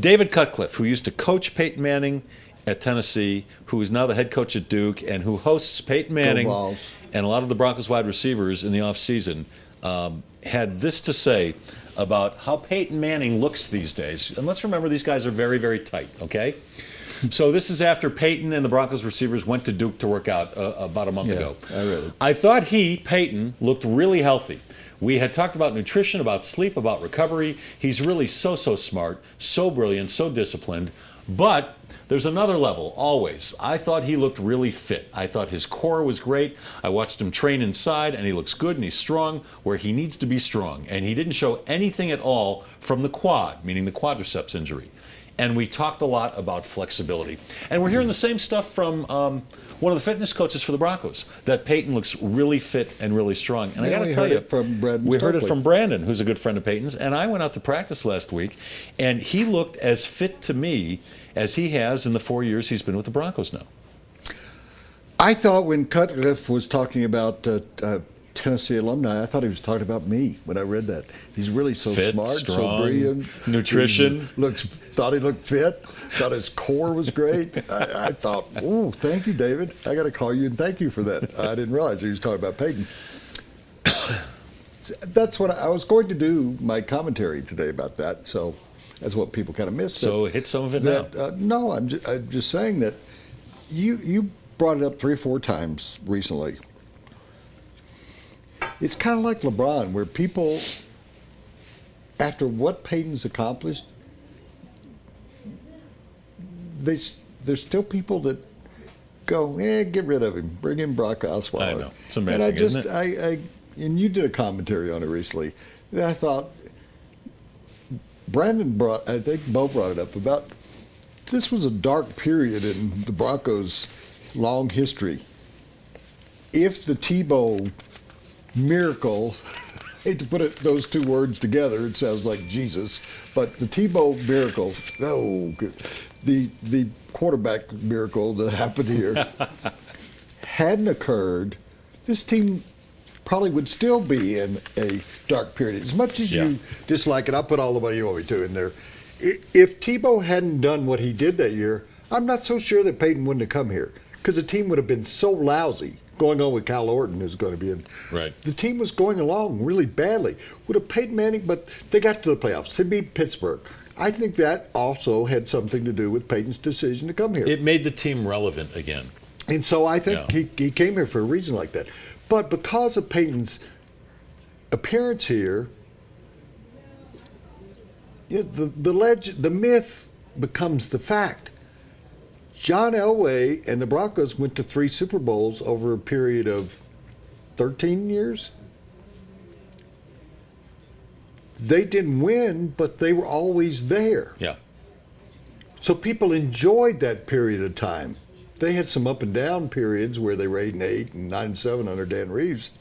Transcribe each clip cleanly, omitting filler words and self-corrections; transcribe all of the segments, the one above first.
David Cutcliffe, who used to coach Peyton Manning at Tennessee, who is now the head coach at Duke, and who hosts Peyton Manning and a lot of the Broncos wide receivers in the offseason, had this to say about how Peyton Manning looks these days. And let's remember, these guys are very, very tight, okay? So this is after Peyton and the Broncos receivers went to Duke to work out about a month ago. I thought Peyton, looked really healthy. We had talked about nutrition, about sleep, about recovery. He's really so smart, so brilliant, so disciplined. But there's another level, always. I thought he looked really fit. I thought his core was great. I watched him train inside, and he looks good, and he's strong where he needs to be strong. And he didn't show anything at all from the quad, meaning the quadriceps injury. And we talked a lot about flexibility. And we're hearing the same stuff from one of the fitness coaches for the Broncos, that Peyton looks really fit and really strong. And I got to tell you, we heard it from Brandon, who's a good friend of Peyton's, and I went out to practice last week, and he looked as fit to me as he has in the 4 years he's been with the Broncos now. I thought when Cutcliffe was talking about Tennessee alumni, I thought he was talking about me when I read that. He's really so fit, smart, strong, so brilliant. Nutrition. Thought he looked fit. Thought his core was great. I thought, oh, thank you, David. I got to call you and thank you for that. I didn't realize he was talking about Peyton. That's what I was going to do my commentary today about that. So that's what people kind of missed. So hit some of it now. No, I'm just saying that you brought it up 3 or 4 times recently. It's kind of like LeBron, where people, after what Peyton's accomplished, there's still people that go, get rid of him, bring in Brock Osweiler. I know, it's amazing, isn't it? And you did a commentary on it recently. And I thought, I think Bo brought it up about, this was a dark period in the Broncos' long history. If the Tebow miracle, I hate to put those 2 words together, it sounds like Jesus, but the Tebow miracle, the quarterback miracle that happened here hadn't occurred, this team probably would still be in a dark period. As much as you dislike it, I'll put all the money you want me to in there. If Tebow hadn't done what he did that year, I'm not so sure that Peyton wouldn't have come here, because the team would have been so lousy. Going on with Kyle Orton, who's going to be in. Right. The team was going along really badly. Would have Peyton Manning, but they got to the playoffs. They beat Pittsburgh. I think that also had something to do with Peyton's decision to come here. It made the team relevant again. And so I think he came here for a reason like that. But because of Peyton's appearance here, the myth becomes the fact. John Elway and the Broncos went to 3 Super Bowls over a period of 13 years. They didn't win, but they were always there. Yeah. So people enjoyed that period of time. They had some up and down periods where they were 8-8 and 9-7 under Dan Reeves.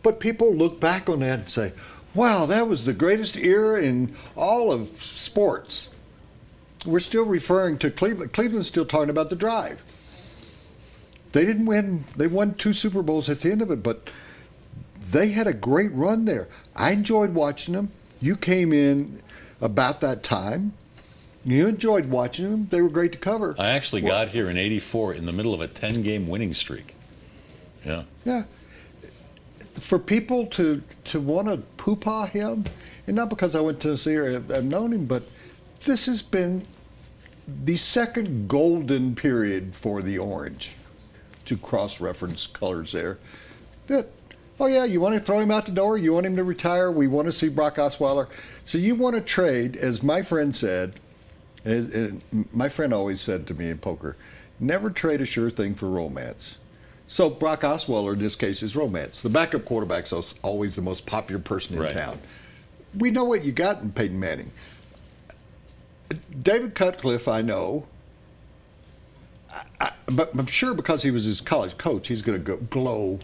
But people look back on that and say, wow, that was the greatest era in all of sports. We're still referring to Cleveland. Cleveland's still talking about the drive. They didn't win. They won 2 Super Bowls at the end of it, but they had a great run there. I enjoyed watching them. You came in about that time. You enjoyed watching them. They were great to cover. I actually got here in '84 in the middle of a 10-game winning streak. Yeah. Yeah. For people to want to poo-pah him, and not because I went to Tennessee or I've known him, but this has been the second golden period for the Orange, to cross-reference colors there. That, oh yeah, you want to throw him out the door? You want him to retire? We want to see Brock Osweiler. So you want to trade, as my friend said, and my friend always said to me in poker, never trade a sure thing for romance. So Brock Osweiler, in this case, is romance. The backup quarterback's always the most popular person in town. We know what you got in Peyton Manning. David Cutcliffe, I know, but I'm sure because he was his college coach, he's going to glow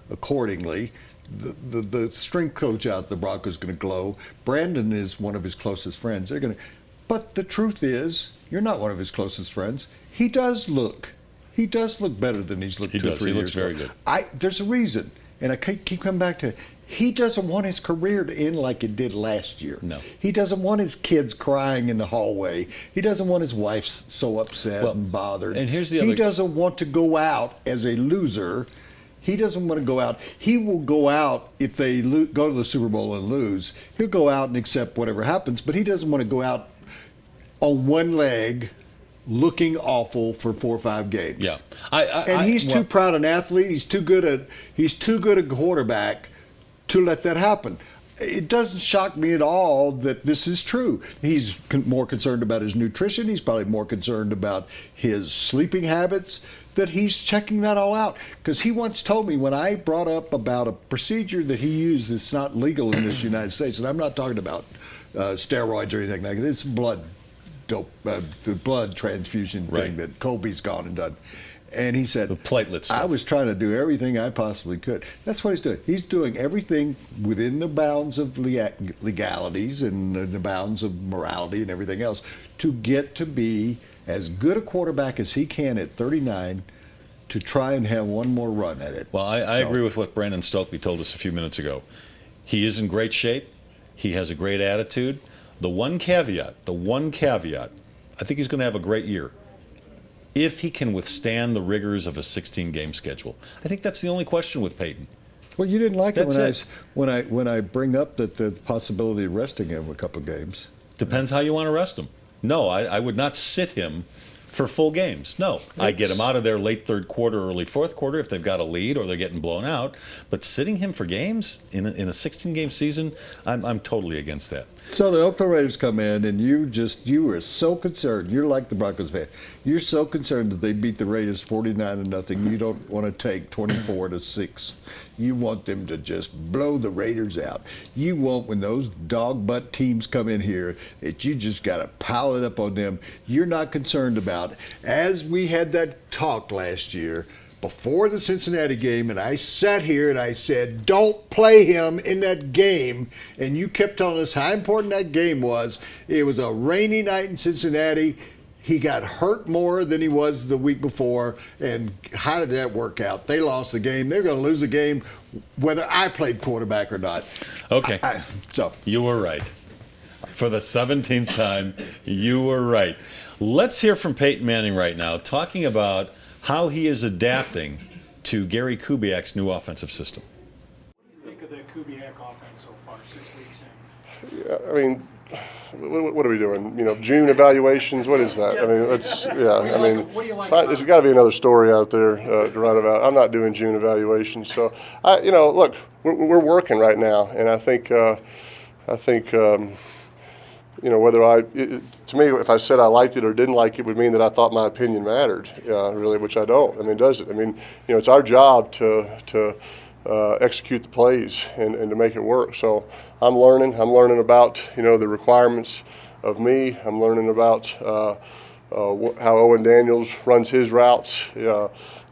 accordingly. The strength coach out at the Broncos is going to glow. Brandon is one of his closest friends. They're going to, but the truth is, you're not one of his closest friends. He does look better than he's looked 2 or 3 years ago. He looks very good. There's a reason, and I keep coming back to it. He doesn't want his career to end like it did last year. No. He doesn't want his kids crying in the hallway. He doesn't want his wife so upset and bothered. And here's the He other. doesn't want to go out as a loser. He doesn't want to go out. He will go out if they go to the Super Bowl and lose. He'll go out and accept whatever happens, but he doesn't want to go out on one leg looking awful for 4 or 5 games. Yeah. He's too proud an athlete. He's too good a quarterback to let that happen. It doesn't shock me at all that this is true. He's more concerned about his nutrition. He's probably more concerned about his sleeping habits, that he's checking that all out. Because he once told me, when I brought up about a procedure that he used that's not legal in this United States, and I'm not talking about steroids or anything like that. It's blood dope, the blood transfusion thing that Kobe's gone and done. And he said, the platelet stuff. I was trying to do everything I possibly could. That's what he's doing. He's doing everything within the bounds of legalities and the bounds of morality and everything else to get to be as good a quarterback as he can at 39 to try and have one more run at it. Well, I agree with what Brandon Stokely told us a few minutes ago. He is in great shape. He has a great attitude. The one caveat, I think he's going to have a great year if he can withstand the rigors of a 16-game schedule. I think that's the only question with Peyton. Well, you didn't like That's it when I bring up that the possibility of resting him a couple of games. Depends how you want to rest him. No, I would not sit him for full games. No, I get him out of there late third quarter, early fourth quarter if they've got a lead or they're getting blown out. But sitting him for games in a 16-game season, I'm totally against that. So the Oakland Raiders come in, and you were so concerned. You're like the Broncos fan. You're so concerned that they beat the Raiders 49-0. You don't want to take 24-6. You want them to just blow the Raiders out. You want, when those dog butt teams come in here, that you just got to pile it up on them. You're not concerned about, as we had that talk last year, before the Cincinnati game, and I sat here and I said, don't play him in that game. And you kept telling us how important that game was. It was a rainy night in Cincinnati. He got hurt more than he was the week before. And how did that work out? They lost the game. They're going to lose the game whether I played quarterback or not. Okay. So you were right. For the 17th time, you were right. Let's hear from Peyton Manning right now, talking about how he is adapting to Gary Kubiak's new offensive system. What do you think of the Kubiak offense so far, 6 weeks in? Yeah, I mean, what are we doing? June evaluations. What is that? I mean, it's What do you like there's got to be another story out there to write about. I'm not doing June evaluations, so look, we're working right now, and I think whether to me, if I said I liked it or didn't like it would mean that I thought my opinion mattered, really, which I don't. I mean, does it? I mean, it's our job to execute the plays and to make it work. So I'm learning about, the requirements of me. I'm learning about how Owen Daniels runs his routes.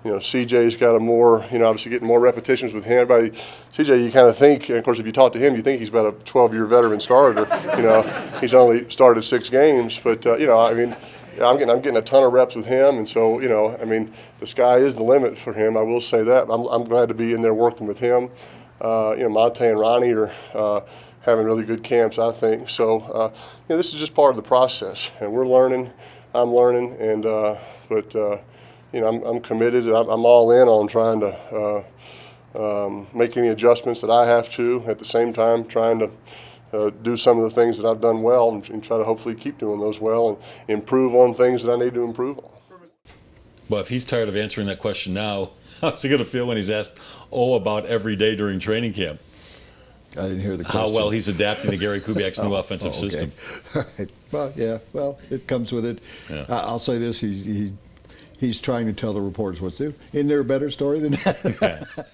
CJ's got a more, obviously getting more repetitions with him. CJ, you kind of think, and of course, if you talk to him, you think he's about a 12-year veteran starter. He's only started 6 games, but I'm getting a ton of reps with him, and so the sky is the limit for him. I will say that. I'm glad to be in there working with him. Monte and Ronnie are having really good camps, I think. So this is just part of the process, and we're learning. I'm learning, and I'm committed, and I'm all in on trying to make any adjustments that I have to. At the same time, trying to do some of the things that I've done well and try to hopefully keep doing those well and improve on things that I need to improve on. Well, if he's tired of answering that question now, how's he going to feel when he's asked, about every day during training camp? I didn't hear the question. How well he's adapting to Gary Kubiak's new offensive system. All right. Well, yeah. Well, it comes with it. Yeah. I'll say this: he's trying to tell the reporters what to do. Isn't there a better story than that?